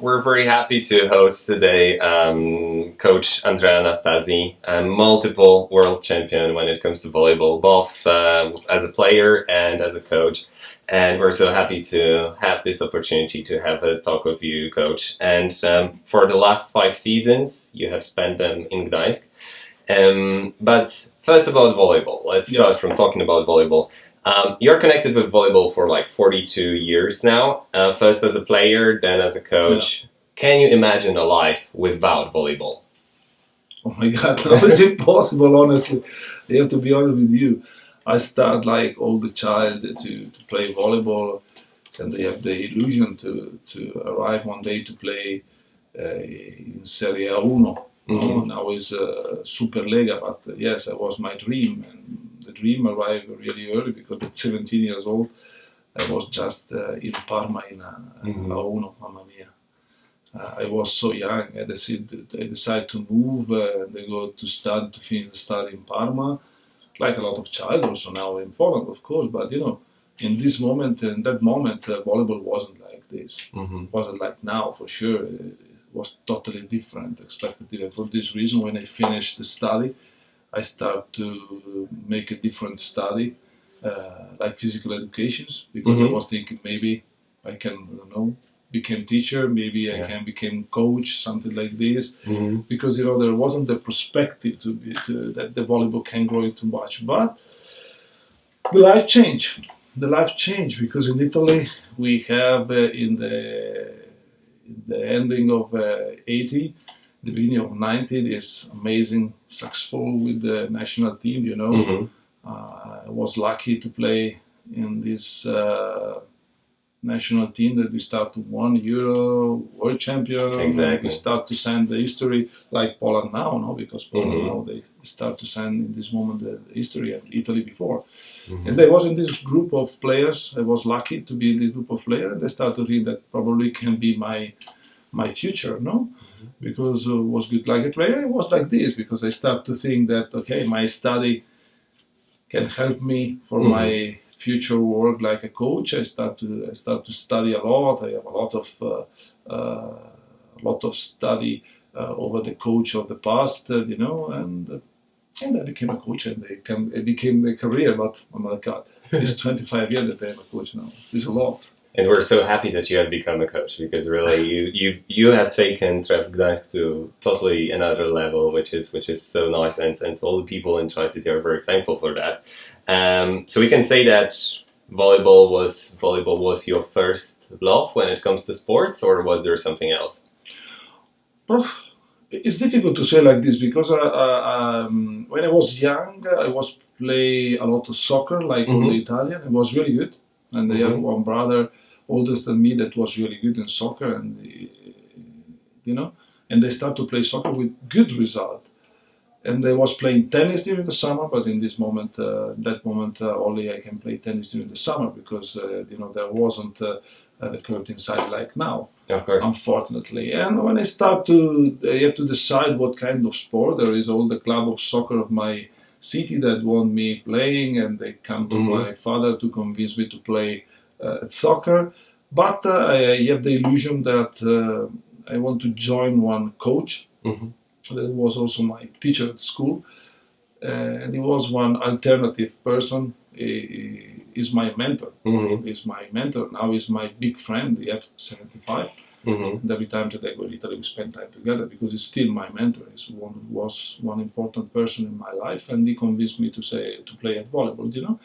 we're very happy to host today Coach Andrea Anastasi, a multiple world champion when it comes to volleyball, both as a player and as a coach. And we're so happy to have this opportunity to have a talk with you, Coach. And for the last 5 seasons, you have spent them in Gdańsk. But first about volleyball. Let's start from talking about volleyball. You're connected with volleyball for like 42 years now, first as a player, then as a coach. Yeah. Can you imagine a life without volleyball? Oh my God, no, it's impossible, honestly. I have to be honest with you. I start like all the child to play volleyball, and they have the illusion to arrive one day to play in Serie A1. Mm-hmm. Now it's Superlega, but yes, it was my dream. And the dream arrived really early because at 17 years old, I was just in Parma in A1, mamma mia. I was so young. I decided to move and go to finish the study in Parma, like a lot of child also now in Poland, of course. But you know, in that moment, volleyball wasn't like this. Mm-hmm. Wasn't like now, for sure. It was totally different, expected. And for this reason, when I finished the study, I started to make a different study, like physical education, because I was thinking maybe I can, become teacher, maybe I can become coach, something like this, because there wasn't the perspective that the volleyball can grow too much. But the life changed. The life changed because in Italy we have in the ending of 80. The beginning of 90, this amazing successful with the national team, I was lucky to play in this national team that we start to 1 Euro World Champion. Exactly. We start to send the history like Poland now, no? Because Poland now they start to send in this moment the history and Italy before. And I was in this group of players. I was lucky to be in this group of players, and I started to think that probably can be my future, no? Because it was good like a player. It was like this because I start to think that my study can help me for my future work like a coach. I start to study a lot. I have a lot of study over the coach of the past, and I became a coach, and it became a career. But oh my God, it's 25 years that I'm a coach now. It's a lot. And we're so happy that you have become a coach because really you have taken Trefl Gdansk to totally another level, which is so nice, and all the people in Tricity are very thankful for that. So we can say that volleyball was your first love when it comes to sports, or was there something else? It's difficult to say like this because when I was young, I was play a lot of soccer, like all the Italian. It was really good, and I have one brother older than me that was really good in soccer, and and they start to play soccer with good result. And I was playing tennis during the summer, but in this moment, only I can play tennis during the summer because there wasn't the court inside like now, unfortunately. And when I have to decide what kind of sport. There is all the club of soccer of my city that want me playing, and they come to my father to convince me to play at soccer. But I have the illusion that I want to join one coach. That was also my teacher at school, and he was one alternative person. He is my mentor. He's my mentor. Now he's my big friend. He has 75. And every time that I go to Italy, we spend time together because he's still my mentor. He was one important person in my life, and he convinced me to play at volleyball.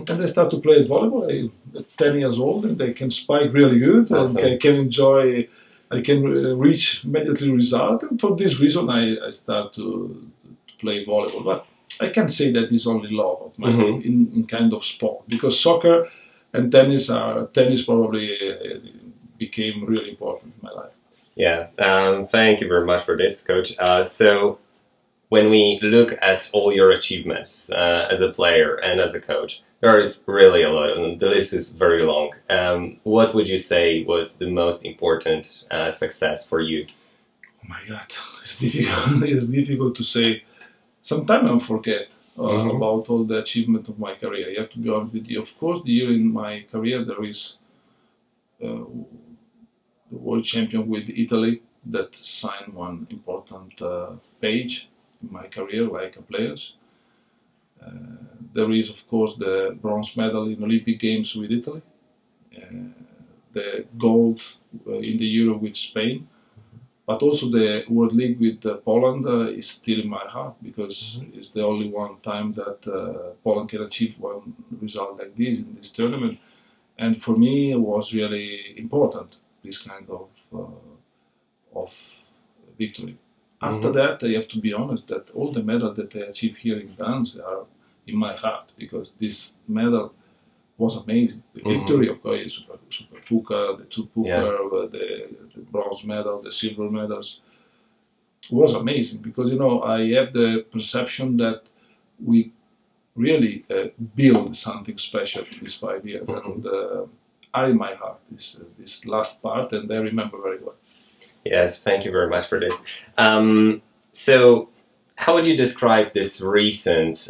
And I start to play at volleyball. I'm 10 years old, and I can spike really good, and I can enjoy. I can reach immediately result, and for this reason I start to play volleyball. But I can't say that it's only love of my in kind of sport, because soccer and tennis probably became really important in my life. Yeah, thank you very much for this, Coach. So when we look at all your achievements as a player and as a coach, there is really a lot, and the list is very long. What would you say was the most important success for you? Oh my God, it's difficult. It's difficult to say. Sometimes I forget about all the achievement of my career. You have to be honest with you. Of course, during my career there world champion with Italy. That signed one important page in my career, like a players. There is, of course, the bronze medal in Olympic Games with Italy, the gold in the Euro with Spain, but also the World League with Poland is still in my heart because it's the only one time that Poland can achieve one result like this in this tournament. And for me, it was really important, this kind of victory. After that, I have to be honest that all the medals that I achieved here in Gdansk are in my heart because this medal was amazing. The victory, of course, Super Puka, the two Puka, the bronze medal, the silver medals, was amazing because, I have the perception that we really build something special in these 5 years. And are in my heart, this last part, and I remember very well. Yes, thank you very much for this. So, how would you describe this recent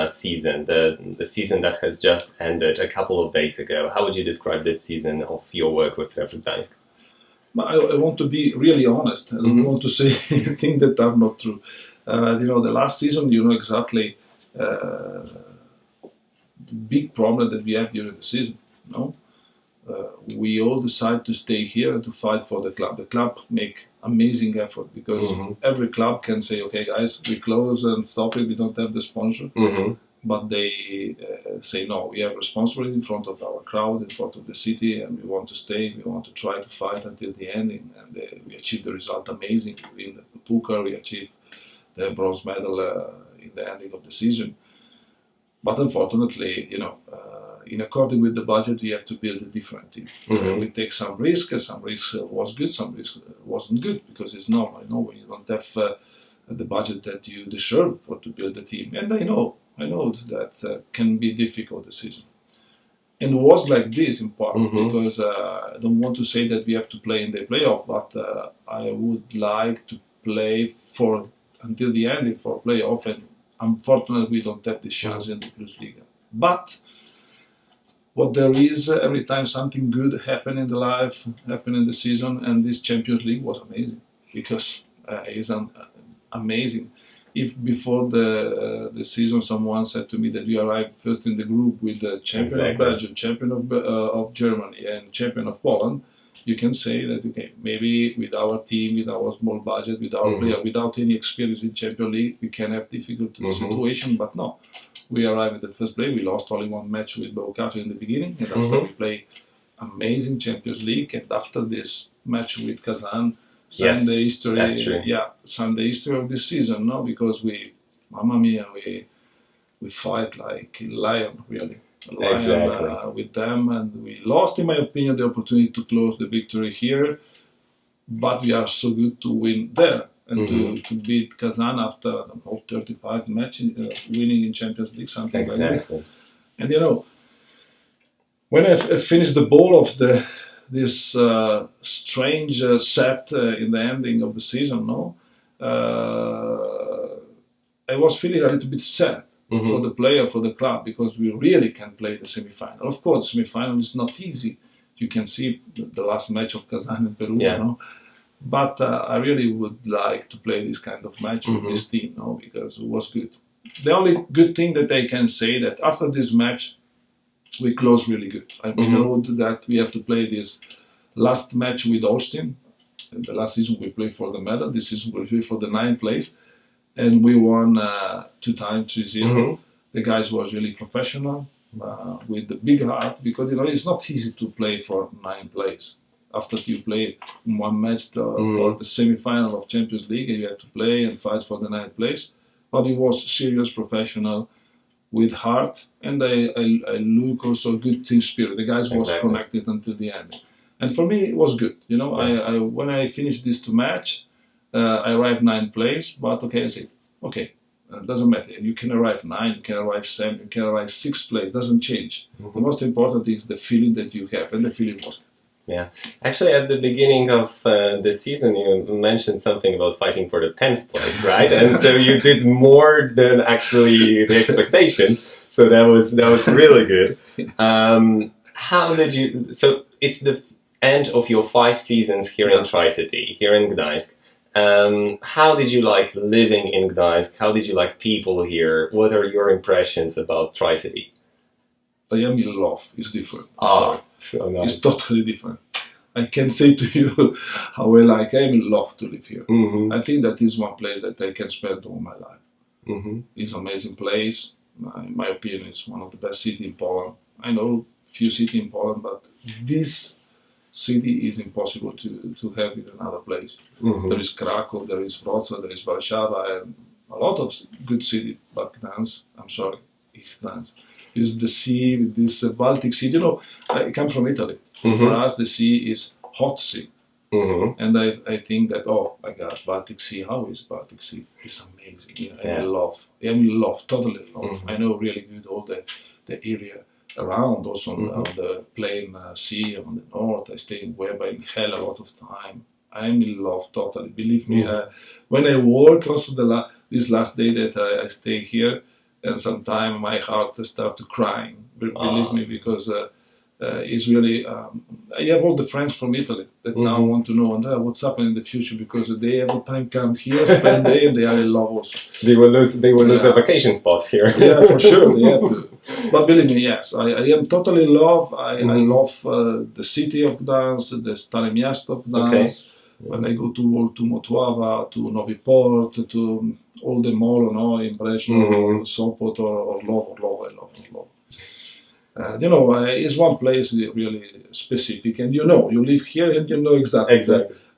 season, the season that has just ended a couple of days ago? How would you describe this season of your work with Trefl Gdansk? I want to be really honest. I don't want to say things that are not true. The last season, exactly the big problem that we had during the season. We all decide to stay here and to fight for the club. The club make amazing effort because every club can say, okay guys, we close and stop it, we don't have the sponsor. But they say, no, we have responsibility in front of our crowd, in front of the city, and we want to stay, we want to try to fight until the ending. And we achieved the result amazing. We win the Puka, we achieved the bronze medal in the ending of the season. But unfortunately, in according with the budget, we have to build a different team. We take some risk, and some risk was good, some risk wasn't good, because it's normal, when you don't have the budget that you deserve to build a team. And I know that can be difficult decision. And it was like this in part, because I don't want to say that we have to play in the playoff, but I would like to play until the end for playoff, and unfortunately we don't have this chance in the Bundesliga. But what there is, every time something good happened in the life, happened in the season, and this Champions League was amazing, because it's amazing. If before the season someone said to me that we arrived first in the group with the champion of Belgium, champion of Germany, and champion of Poland, you can say that, okay, maybe with our team, with our small budget, with our player, without any experience in Champions League, we can have difficult situation, but no. We arrived at the first play. We lost only one match with Bocato in the beginning, and after we played amazing Champions League. And after this match with Kazan, signed the history. That's true. Yeah, signed the history of this season. No, because Mamma Mia, we fight like a lion, really. A lion, with them, and we lost, in my opinion, the opportunity to close the victory here. But we are so good to win there. And to beat Kazan after, I don't know, 35 matches, winning in Champions League, something like that. And when I finished the ball of this strange set in the ending of the season, I was feeling a little bit sad for the player, for the club, because we really can play the semi-final. Of course, semi-final is not easy. You can see the last match of Kazan and Perugia, But I really would like to play this kind of match with this team, because it was good. The only good thing that I can say that after this match, we closed really good. We know that we have to play this last match with Austin. The last season we played for the medal. This season we played for the 9th place. And we won 2 times, 3-0. The guys was really professional, with the big heart, because it's not easy to play for 9th place. After you play one match for the semi-final of Champions League, you have to play and fight for the 9th place. But it was serious, professional, with heart, and I look also good team spirit. The guys was connected until the end, and for me it was good. I when I finished this 2 match, I arrived 9th place. But I said, okay, it doesn't matter. You can arrive 9, you can arrive 7, you can arrive 6th place. Doesn't change. The most important is the feeling that you have, and the feeling was good. Yeah, actually, at the beginning of the season, you mentioned something about fighting for the 10th place, right? And so you did more than actually the expectation. So that was really good. How did you? So it's the end of your 5 seasons here in Tricity, here in Gdańsk. How did you like living in Gdańsk? How did you like people here? What are your impressions about Tricity? I am in love. It's different. So nice. It's totally different. I can say to you how well I am in love to live here. I think that is one place that I can spend all my life. It's an amazing place. In my opinion, it's one of the best cities in Poland. I know few cities in Poland, but this city is impossible to have in another place. There is Krakow, there is Wrocław, there is Warszawa, and a lot of good cities, but Gdansk, I'm sorry, it's Gdansk. Is the sea, this Baltic Sea. You know, I come from Italy. For us, the sea is hot sea. And I think that, oh my God, Baltic Sea, how is Baltic Sea? It's amazing. You know, I am in love, totally in love. I know really good all the area around, also on the plain sea on the north. I stay in Weber in hell a lot of time. I'm in love, totally. Believe me, when I work, also this last day that I stay here, and sometimes my heart starts to crying. Believe me, because it's really. I have all the friends from Italy that now want to know, Andrea, what's happening in the future, because they every time come here, spend day, and they are in love also. They will lose a vacation spot here. Yeah, for sure, they have to. But believe me, yes, I am totally in love. I love the city of Gdansk, the Stare Miasto of Gdansk. When I go to Motława, to Nowy Port, to all the mall, in Brezno, Sopot, or Lwow, I love. You know, it's one place really specific, and you live here and you know exactly.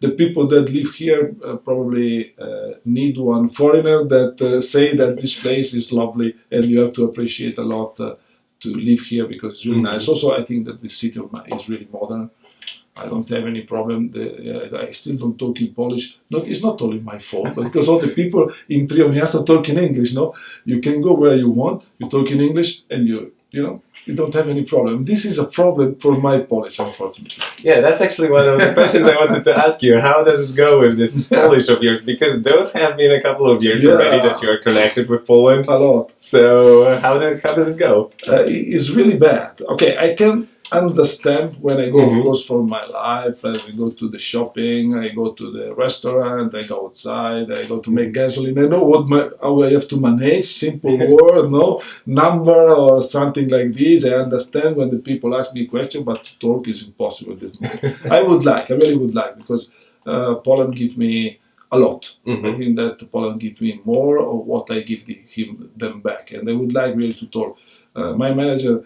The people that live here probably need one foreigner that say that this place is lovely, and you have to appreciate a lot to live here, because it's really nice. Also, I think that the city is really modern. I don't have any problem. I still don't talk in Polish. It's not only my fault, but because all the people in Trefl Gdansk talk in English. No, you can go where you want. You talk in English, and you don't have any problem. This is a problem for my Polish, unfortunately. Yeah, that's actually one of the questions I wanted to ask you. How does it go with this Polish of yours? Because those have been a couple of years already that you are connected with Poland. A lot. So how does it go? It's really bad. Okay, I can understand when I go, of course, for my life. I go to the shopping, I go to the restaurant, I go outside, I go to make gasoline. I know how I have to manage, simple word, number or something like this. I understand when the people ask me a question, but to talk is impossible at this moment. I really would like, because Poland gives me a lot. I think that Poland gives me more of what I give them back, and I would like really to talk. My manager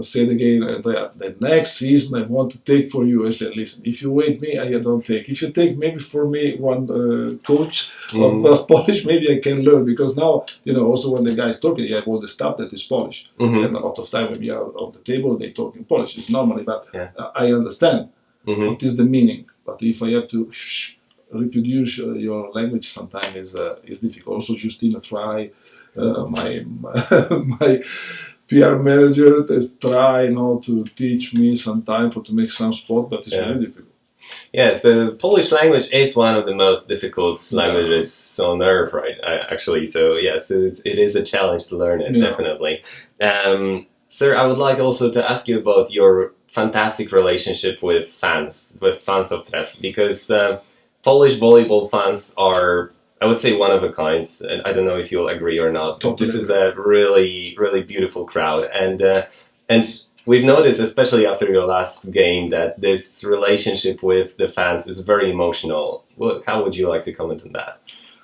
said again, the next season I want to take for you. I said, listen, if you wait me, I don't take. If you take maybe for me one coach of Polish, maybe I can learn, because now, also when the guys talking, you have all the stuff that is Polish. And a lot of time when we are on the table, they talk in Polish. It's normally, but I understand what is the meaning. But if I have to reproduce your language, sometimes is difficult. Also, Justina try, my PR manager try to teach me sometimes to make some sport, but it's very difficult. Yes, the Polish language is one of the most difficult languages on earth, right? Actually, so yes, it is a challenge to learn it, definitely. Sir, I would like also to ask you about your fantastic relationship with fans of Trefl, because Polish volleyball fans are, I would say, one of a kind, and I don't know if you'll agree or not. Totally. This is a really, really beautiful crowd, and we've noticed, especially after your last game, that this relationship with the fans is very emotional. How would you like to comment on that?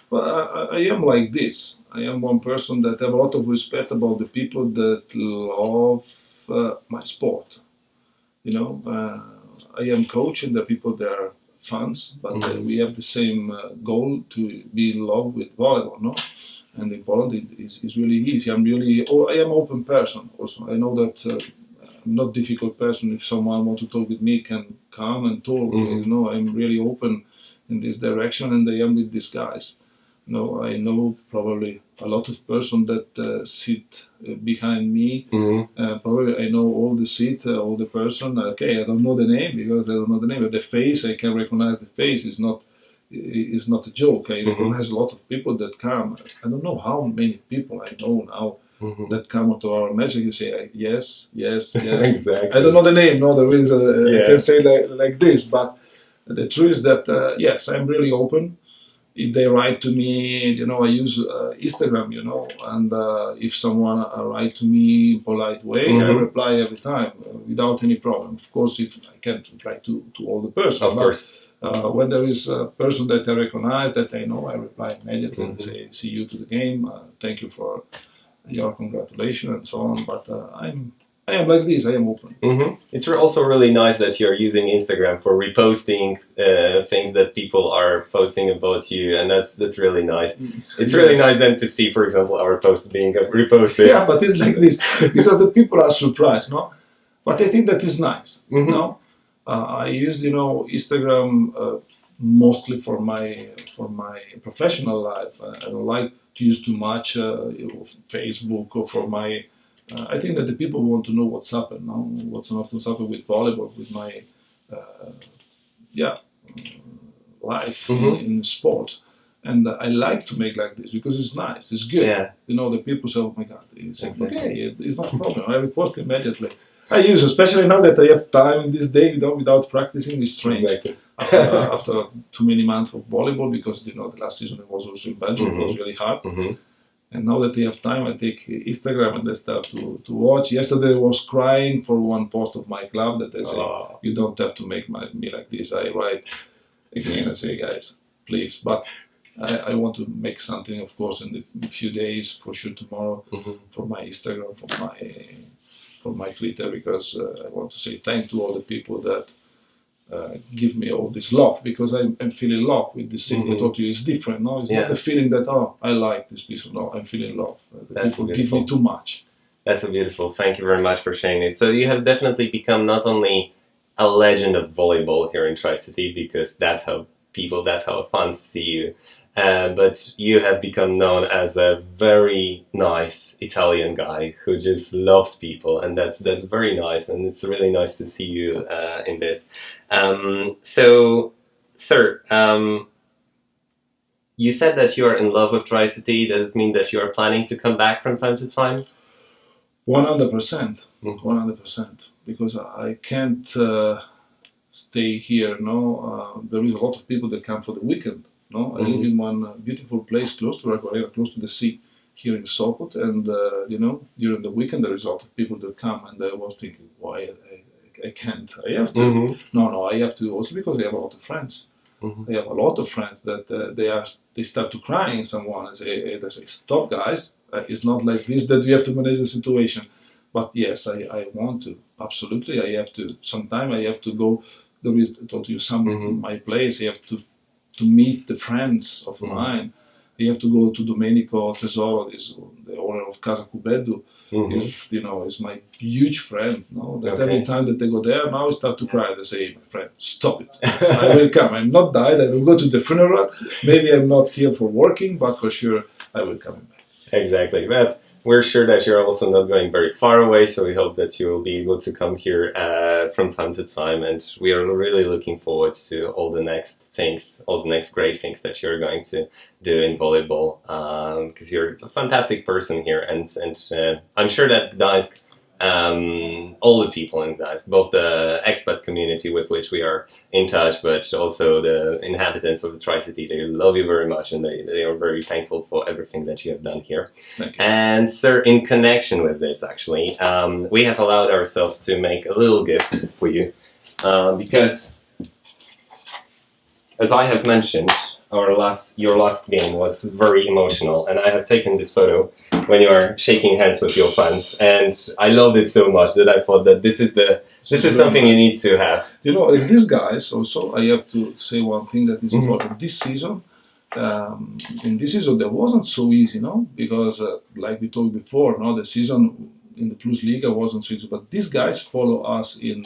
Well, I am like this. I am one person that have a lot of respect about the people that love my sport. I am coach, and the people that are fans, but we have the same goal to be in love with volleyball, no? And in Poland it's really easy. I am open person also. I know that I'm not difficult person. If someone want to talk with me, can come and talk. I'm really open in this direction, and I am with these guys. I know probably a lot of person that sit behind me. Probably I know all the seat, all the person. Okay, I don't know the name, because I don't know the name, but the face, I can recognize the face. Is not a joke. I recognize a lot of people that come. I don't know how many people I know now that come to our match. You say yes, yes, yes. Exactly. I don't know the name. No, there is Yeah. I can say like this, but the truth is that yes, I'm really open. If they write to me, I use Instagram, and if someone write to me in polite way, I reply every time without any problem. Of course, if I can't reply to all the person, Of course. when there is a person that I recognize, that I know, I reply immediately and say, see you to the game, thank you for your congratulations and so on. But I am like this, I am open. It's also really nice that you're using Instagram for reposting things that people are posting about you, and that's really nice. It's really nice then to see, for example, our posts being reposted. Yeah, but it's like this, because the people are surprised, no? But I think that is nice, no? I used, Instagram mostly for my professional life. I don't like to use too much Facebook or for my. I think that the people want to know what's happened, no? What's happened with volleyball, with my life in sport. And I like to make like this because it's nice, it's good. Yeah. The people say, oh my God, it's okay, it's not a problem. I repost immediately. I use, especially now that I have time in this day, without practicing, it's strange. Exactly. After too many months of volleyball, because the last season I was also in Belgium, it was really hard. And now that I have time, I take Instagram and I start to watch. Yesterday I was crying for one post of my club that they say, you don't have to make me like this. I write again, I say, guys, please. But I want to make something, of course, in the few days, for sure tomorrow, for my Instagram, for my Twitter, because I want to say thank to all the people that give me all this love, because I'm feeling love with this city. I told you it's different, no? It's not the feeling that, I like this piece. No, I'm feeling love. The people give me too much. That's so beautiful. Thank you very much for sharing this. So you have definitely become not only a legend of volleyball here in Tricity, because that's how fans see you, but you have become known as a very nice Italian guy who just loves people, and that's very nice, and it's really nice to see you in this. So, sir, you said that you are in love with Tricity. Does it mean that you are planning to come back from time to time? 100%, 100%, because I can't stay here. No, there is a lot of people that come for the weekend. No, I live in one beautiful place close to Raguarena, close to the sea, here in Sopot, and during the weekend there is a lot of people that come, and I was thinking, why I can't? I have to. No, I have to also, because I have a lot of friends. I have a lot of friends that they start to crying someone and they say, stop, guys. It's not like this that we have to manage the situation. But yes, I want to. Absolutely, I have to. Sometime I have to go. There is, I told you, my place. I have to meet the friends of mine. I have to go to Domenico Tesoro, the owner of Casa Cubedo. Is my huge friend. No, that every time that they go there, now I start to cry. They say, my friend, stop it. I will come. I'm not died. I will go to the funeral. Maybe I'm not here for working, but for sure I will come back. Exactly. But we're sure that you're also not going very far away, so we hope that you will be able to come here from time to time, and we are really looking forward to all the next great things that you're going to do in volleyball, because you're a fantastic person here, and I'm sure that Gdansk, all the people in Gdansk, both the expat community with which we are in touch, but also the inhabitants of the Tricity, they love you very much, and they are very thankful for everything that you have done here. Thank you. And sir, in connection with this, actually, we have allowed ourselves to make a little gift for you, because, as I have mentioned, your last game was very emotional, and I have taken this photo when you are shaking hands with your fans, and I loved it so much that I thought that this is something you need to have. These guys also, I have to say one thing that is important. This season, in this season, there wasn't so easy, no, because like we talked before, no, the season in the Plus Liga wasn't so easy, but these guys follow us in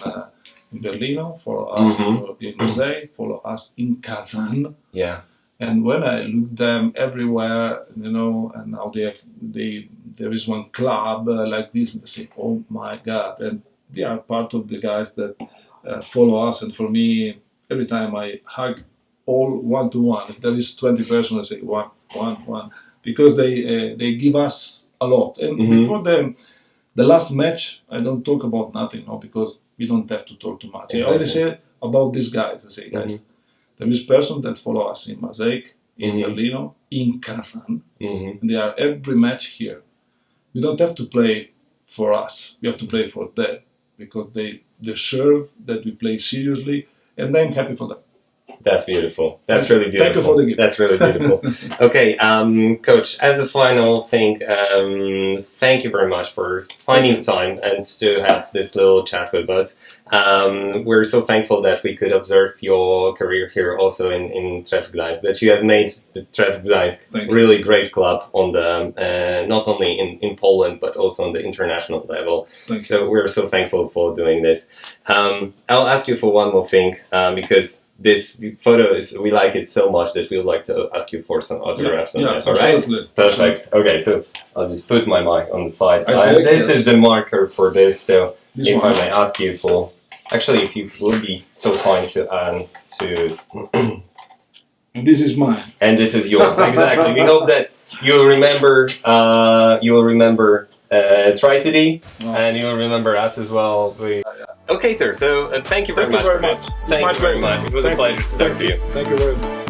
Berlin, follow us in Marseille, follow us in Kazan. Yeah. And when I look them everywhere, and now there is one club like this, and they say, oh my God, and they are part of the guys that follow us. And for me, every time I hug all one-to-one, if there is 20 persons, I say one, because they give us a lot. And before the last match, I don't talk about nothing, no, because we don't have to talk too much. Exactly. I only say about these guys. I say, guys, there is person that follow us in Mosaic, in Berlino, in Kazan, and they are every match here. We don't have to play for us. We have to play for them because they deserve that we play seriously, and I'm happy for them. That's beautiful. That's really beautiful. Thank you for the gift. That's really beautiful. Okay, Coach, as a final thing, thank you very much for finding time and to have this little chat with us. We're so thankful that we could observe your career here also in Trefl Gdansk, that you have made the Trefl Gdansk really great club on the not only in Poland but also on the international level. So we're so thankful for doing this. I'll ask you for one more thing because this photo we like it so much that we would like to ask you for some autographs on this. All right? Perfect. Okay, so I'll just put my mic on the side. This is the marker for this. So if I may ask you for, actually, if you would be so kind to and this is mine. And this is yours. Exactly. We hope that you will remember. Tricity, and you'll remember us as well. Okay, sir. So thank you very much. Thank you very much. Thank you very much. It was a pleasure to talk to you. Thank you very much.